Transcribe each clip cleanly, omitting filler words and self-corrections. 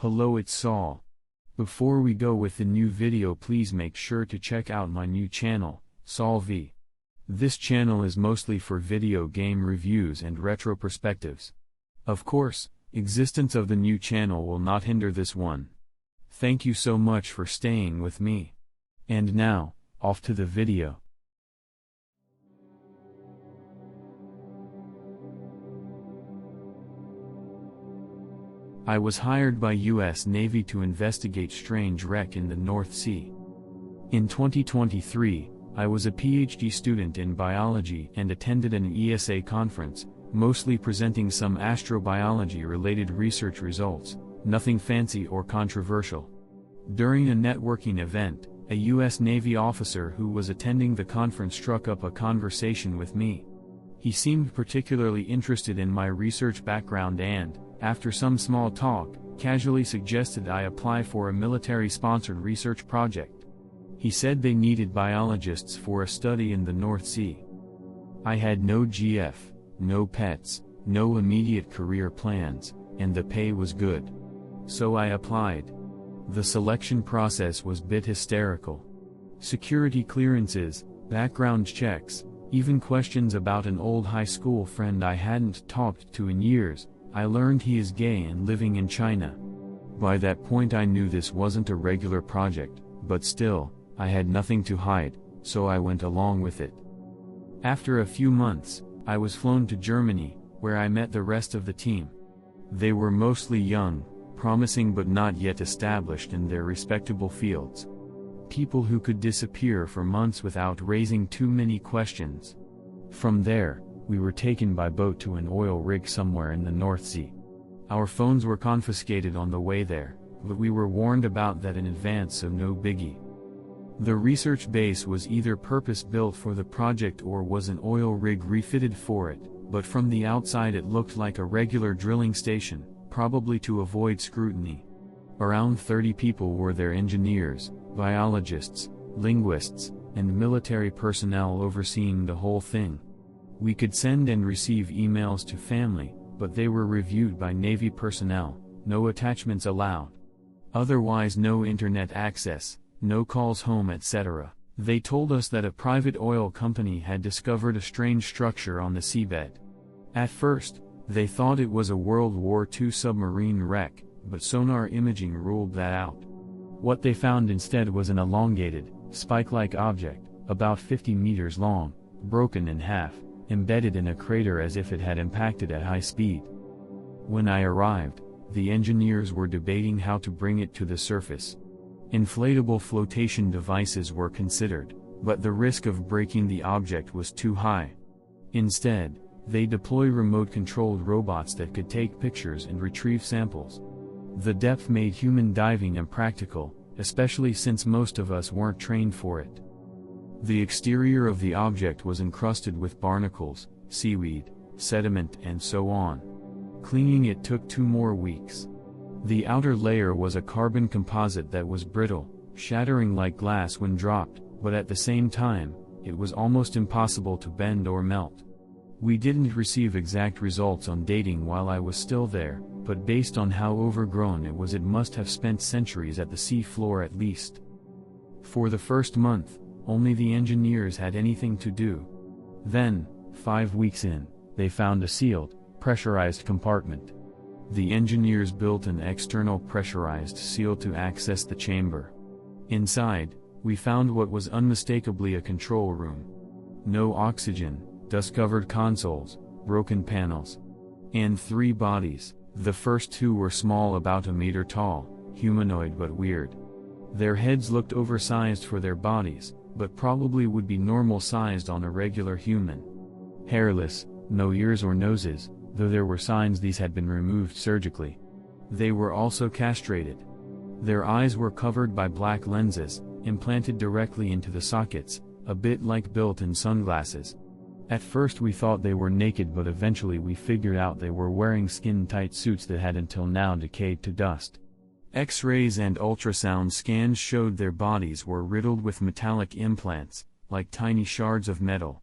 Hello, it's Saul. Before we go with the new video, please make sure to check out my new channel, Saul V. This channel is mostly for video game reviews and retro perspectives. Of course, existence of the new channel will not hinder this one. Thank you so much for staying with me. And now, off to the video. I was hired by US Navy to investigate strange wreck in the North Sea. In 2023, I was a PhD student in biology and attended an ESA conference, mostly presenting some astrobiology-related research results, nothing fancy or controversial. During a networking event, a US Navy officer who was attending the conference struck up a conversation with me. He seemed particularly interested in my research background and, after some small talk, casually suggested I apply for a military-sponsored research project. He said they needed biologists for a study in the North Sea. I had no GF, no pets, no immediate career plans, and the pay was good. So I applied. The selection process was a bit hysterical. Security clearances, background checks, even questions about an old high school friend I hadn't talked to in years. I learned he is gay and living in China. By that point I knew this wasn't a regular project, but still, I had nothing to hide, so I went along with it. After a few months, I was flown to Germany, where I met the rest of the team. They were mostly young, promising but not yet established in their respectable fields. People who could disappear for months without raising too many questions. From there, we were taken by boat to an oil rig somewhere in the North Sea. Our phones were confiscated on the way there, but we were warned about that in advance, so no biggie. The research base was either purpose-built for the project or was an oil rig refitted for it, but from the outside it looked like a regular drilling station, probably to avoid scrutiny. Around 30 people were there: engineers, biologists, linguists, and military personnel overseeing the whole thing. We could send and receive emails to family, but they were reviewed by Navy personnel, no attachments allowed. Otherwise no internet access, no calls home, etc. They told us that a private oil company had discovered a strange structure on the seabed. At first, they thought it was a World War II submarine wreck, but sonar imaging ruled that out. What they found instead was an elongated, spike-like object, about 50 meters long, broken in half, embedded in a crater as if it had impacted at high speed. When I arrived, the engineers were debating how to bring it to the surface. Inflatable flotation devices were considered, but the risk of breaking the object was too high. Instead, they deploy remote-controlled robots that could take pictures and retrieve samples. The depth made human diving impractical, especially since most of us weren't trained for it. The exterior of the object was encrusted with barnacles, seaweed, sediment, and so on. Cleaning it took 2 more weeks. The outer layer was a carbon composite that was brittle, shattering like glass when dropped, but at the same time, it was almost impossible to bend or melt. We didn't receive exact results on dating while I was still there, but based on how overgrown it was, it must have spent centuries at the sea floor at least. For the first month, only the engineers had anything to do. Then, 5 weeks in, they found a sealed, pressurized compartment. The engineers built an external pressurized seal to access the chamber. Inside, we found what was unmistakably a control room. No oxygen, dust-covered consoles, broken panels. And 3 bodies. The first 2 were small, about 1 meter tall, humanoid but weird. Their heads looked oversized for their bodies, but probably would be normal-sized on a regular human. Hairless, no ears or noses, though there were signs these had been removed surgically. They were also castrated. Their eyes were covered by black lenses, implanted directly into the sockets, a bit like built-in sunglasses. At first we thought they were naked, but eventually we figured out they were wearing skin-tight suits that had until now decayed to dust. X-rays and ultrasound scans showed their bodies were riddled with metallic implants, like tiny shards of metal.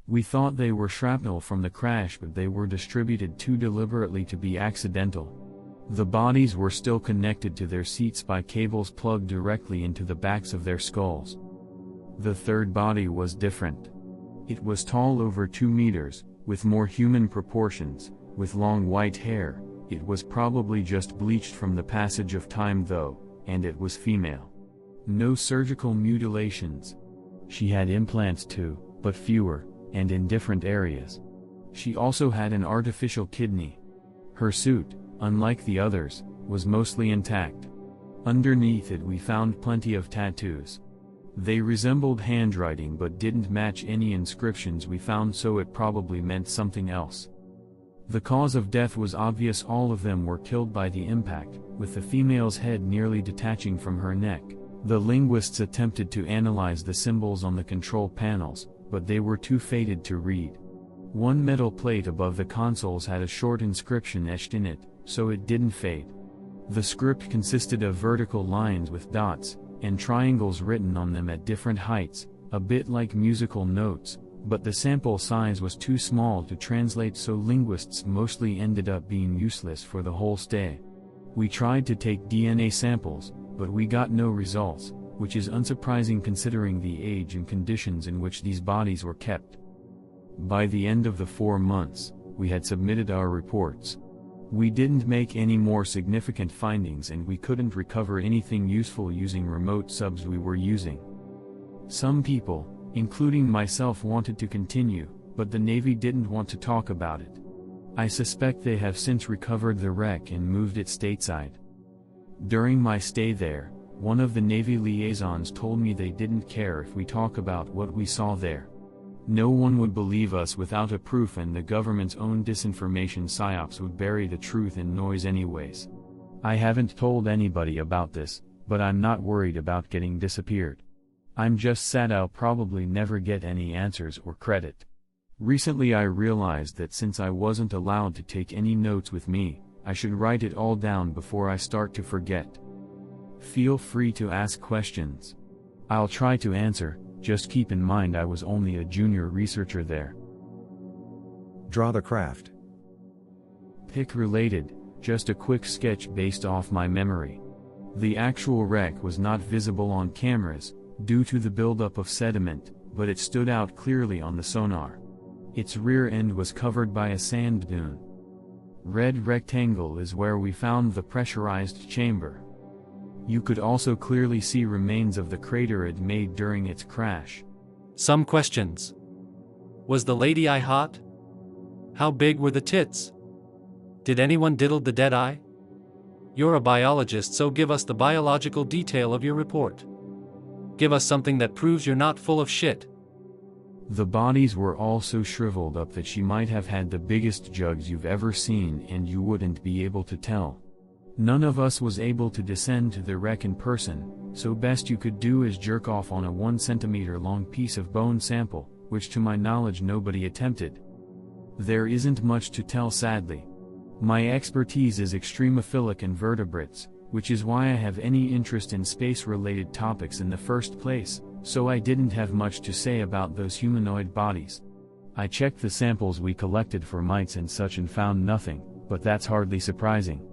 We thought they were shrapnel from the crash, but they were distributed too deliberately to be accidental. The bodies were still connected to their seats by cables plugged directly into the backs of their skulls. The third body was different. It was tall, over 2 meters, with more human proportions, with long white hair. It was probably just bleached from the passage of time though, and it was female. No surgical mutilations. She had implants too, but fewer, and in different areas. She also had an artificial kidney. Her suit, unlike the others, was mostly intact. Underneath it we found plenty of tattoos. They resembled handwriting but didn't match any inscriptions we found, so it probably meant something else. The cause of death was obvious. All of them were killed by the impact, with the female's head nearly detaching from her neck. The linguists attempted to analyze the symbols on the control panels, but they were too faded to read. One metal plate above the consoles had a short inscription etched in it, so it didn't fade. The script consisted of vertical lines with dots and triangles written on them at different heights, a bit like musical notes, but the sample size was too small to translate, so linguists mostly ended up being useless for the whole stay. We tried to take DNA samples, but we got no results, which is unsurprising considering the age and conditions in which these bodies were kept. By the end of the 4 months, we had submitted our reports. We didn't make any more significant findings, and we couldn't recover anything useful using remote subs we were using. Some people, including myself, wanted to continue, but the Navy didn't want to talk about it. I suspect they have since recovered the wreck and moved it stateside. During my stay there, one of the Navy liaisons told me they didn't care if we talk about what we saw there. No one would believe us without a proof, and the government's own disinformation psyops would bury the truth in noise anyways. I haven't told anybody about this, but I'm not worried about getting disappeared. I'm just sad I'll probably never get any answers or credit. Recently I realized that since I wasn't allowed to take any notes with me, I should write it all down before I start to forget. Feel free to ask questions. I'll try to answer, just keep in mind I was only a junior researcher there. Draw the craft. Pic related, just a quick sketch based off my memory. The actual wreck was not visible on cameras, due to the buildup of sediment, but it stood out clearly on the sonar. Its rear end was covered by a sand dune. Red rectangle is where we found the pressurized chamber. You could also clearly see remains of the crater it made during its crash. Some questions. Was the lady eye hot? How big were the tits? Did anyone diddle the dead eye? You're a biologist, so give us the biological detail of your report. Give us something that proves you're not full of shit. The bodies were all so shriveled up that she might have had the biggest jugs you've ever seen and you wouldn't be able to tell. None of us was able to descend to the wreck in person, so best you could do is jerk off on a 1 centimeter long piece of bone sample, which to my knowledge nobody attempted. There isn't much to tell, sadly. My expertise is extremophilic invertebrates, which is why I have any interest in space-related topics in the first place, so I didn't have much to say about those humanoid bodies. I checked the samples we collected for mites and such and found nothing, but that's hardly surprising.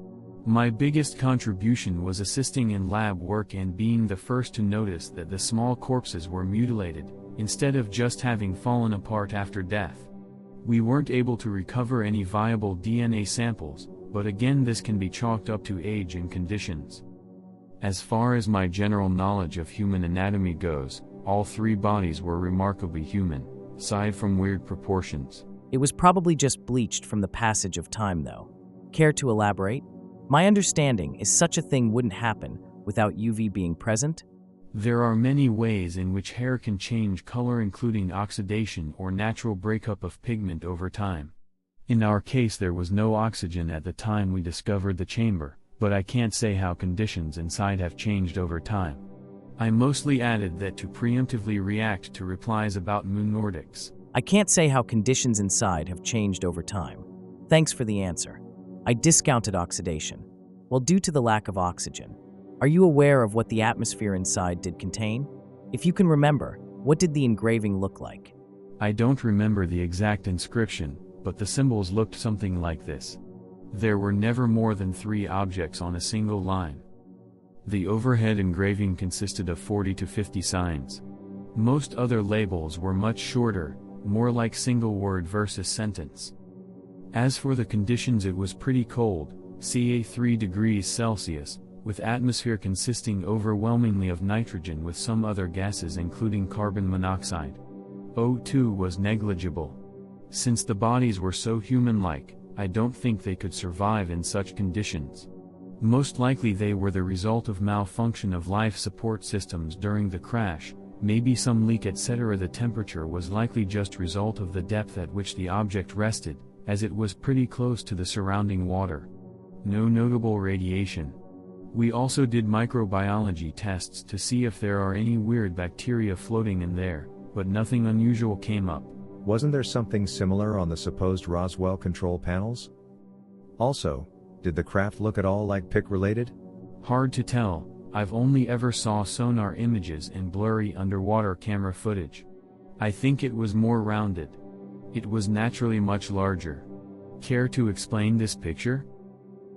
My biggest contribution was assisting in lab work and being the first to notice that the small corpses were mutilated, instead of just having fallen apart after death. We weren't able to recover any viable DNA samples, but again this can be chalked up to age and conditions. As far as my general knowledge of human anatomy goes, all 3 bodies were remarkably human, aside from weird proportions. It was probably just bleached from the passage of time though. Care to elaborate? My understanding is such a thing wouldn't happen without UV being present. There are many ways in which hair can change color, including oxidation or natural breakup of pigment over time. In our case there was no oxygen at the time we discovered the chamber, but I can't say how conditions inside have changed over time. I mostly added that to preemptively react to replies about Moon Nordics. I can't say how conditions inside have changed over time. Thanks for the answer. I discounted oxidation. Well, due to the lack of oxygen, are you aware of what the atmosphere inside did contain? If you can remember, what did the engraving look like? I don't remember the exact inscription, but the symbols looked something like this. There were never more than 3 objects on a single line. The overhead engraving consisted of 40 to 50 signs. Most other labels were much shorter, more like single word versus sentence. As for the conditions, it was pretty cold, ca 3 degrees Celsius, with atmosphere consisting overwhelmingly of nitrogen with some other gases including carbon monoxide. O2 was negligible. Since the bodies were so human-like, I don't think they could survive in such conditions. Most likely they were the result of malfunction of life support systems during the crash, maybe some leak etc. The temperature was likely just result of the depth at which the object rested, as it was pretty close to the surrounding water. No notable radiation. We also did microbiology tests to see if there are any weird bacteria floating in there, but nothing unusual came up. Wasn't there something similar on the supposed Roswell control panels? Also, did the craft look at all like PIC related? Hard to tell. I've only ever saw sonar images and blurry underwater camera footage. I think it was more rounded. It was naturally much larger. Care to explain this picture?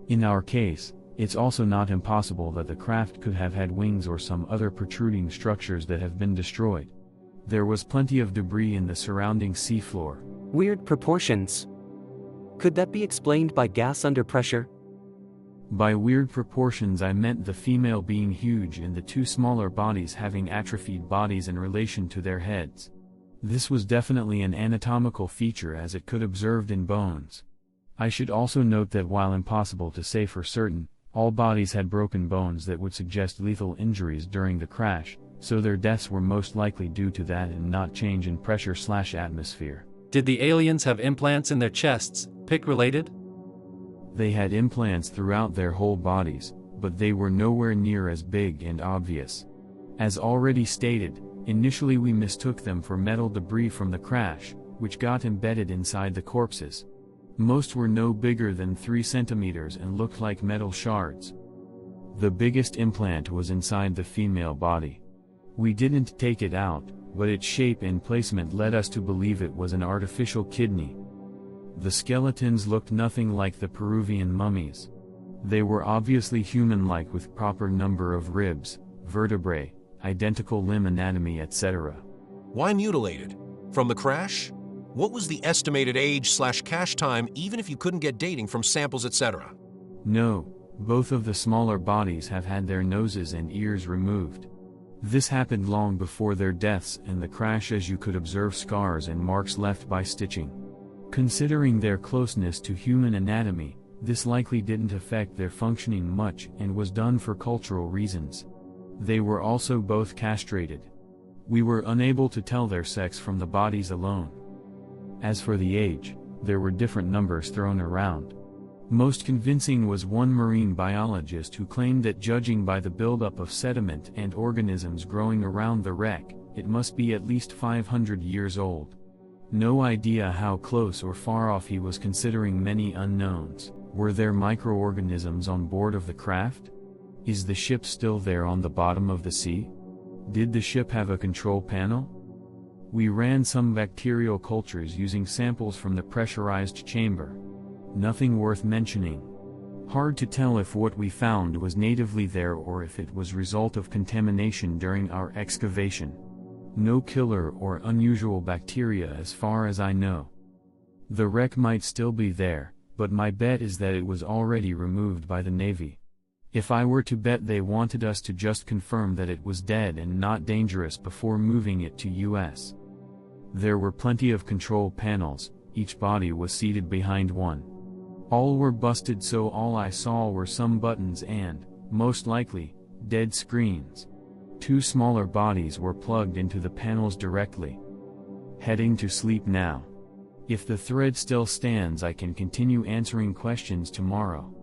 In our case, it's also not impossible that the craft could have had wings or some other protruding structures that have been destroyed. There was plenty of debris in the surrounding seafloor. Weird proportions. Could that be explained by gas under pressure? By weird proportions I meant the female being huge and the 2 smaller bodies having atrophied bodies in relation to their heads. This was definitely an anatomical feature as it could observed in bones. I should also note that while impossible to say for certain, all bodies had broken bones that would suggest lethal injuries during the crash, so their deaths were most likely due to that and not change in pressure/atmosphere. Did the aliens have implants in their chests, PIC related? They had implants throughout their whole bodies, but they were nowhere near as big and obvious. As already stated, initially we mistook them for metal debris from the crash, which got embedded inside the corpses. Most were no bigger than 3 centimeters and looked like metal shards. The biggest implant was inside the female body. We didn't take it out, but its shape and placement led us to believe it was an artificial kidney. The skeletons looked nothing like the Peruvian mummies. They were obviously human-like with proper number of ribs, vertebrae, identical limb anatomy etc. Why mutilated? From the crash? What was the estimated age/cache time even if you couldn't get dating from samples etc.? No, both of the smaller bodies have had their noses and ears removed. This happened long before their deaths and the crash, as you could observe scars and marks left by stitching. Considering their closeness to human anatomy, this likely didn't affect their functioning much and was done for cultural reasons. They were also both castrated. We were unable to tell their sex from the bodies alone. As for the age, there were different numbers thrown around. Most convincing was one marine biologist who claimed that judging by the buildup of sediment and organisms growing around the wreck, it must be at least 500 years old. No idea how close or far off he was, considering many unknowns. Were there microorganisms on board of the craft? Is the ship still there on the bottom of the sea? Did the ship have a control panel? We ran some bacterial cultures using samples from the pressurized chamber. Nothing worth mentioning. Hard to tell if what we found was natively there or if it was result of contamination during our excavation. No killer or unusual bacteria as far as I know. The wreck might still be there, but my bet is that it was already removed by the Navy. If I were to bet, they wanted us to just confirm that it was dead and not dangerous before moving it to US. There were plenty of control panels, each body was seated behind one. All were busted, so all I saw were some buttons and, most likely, dead screens. 2 smaller bodies were plugged into the panels directly. Heading to sleep now. If the thread still stands, I can continue answering questions tomorrow.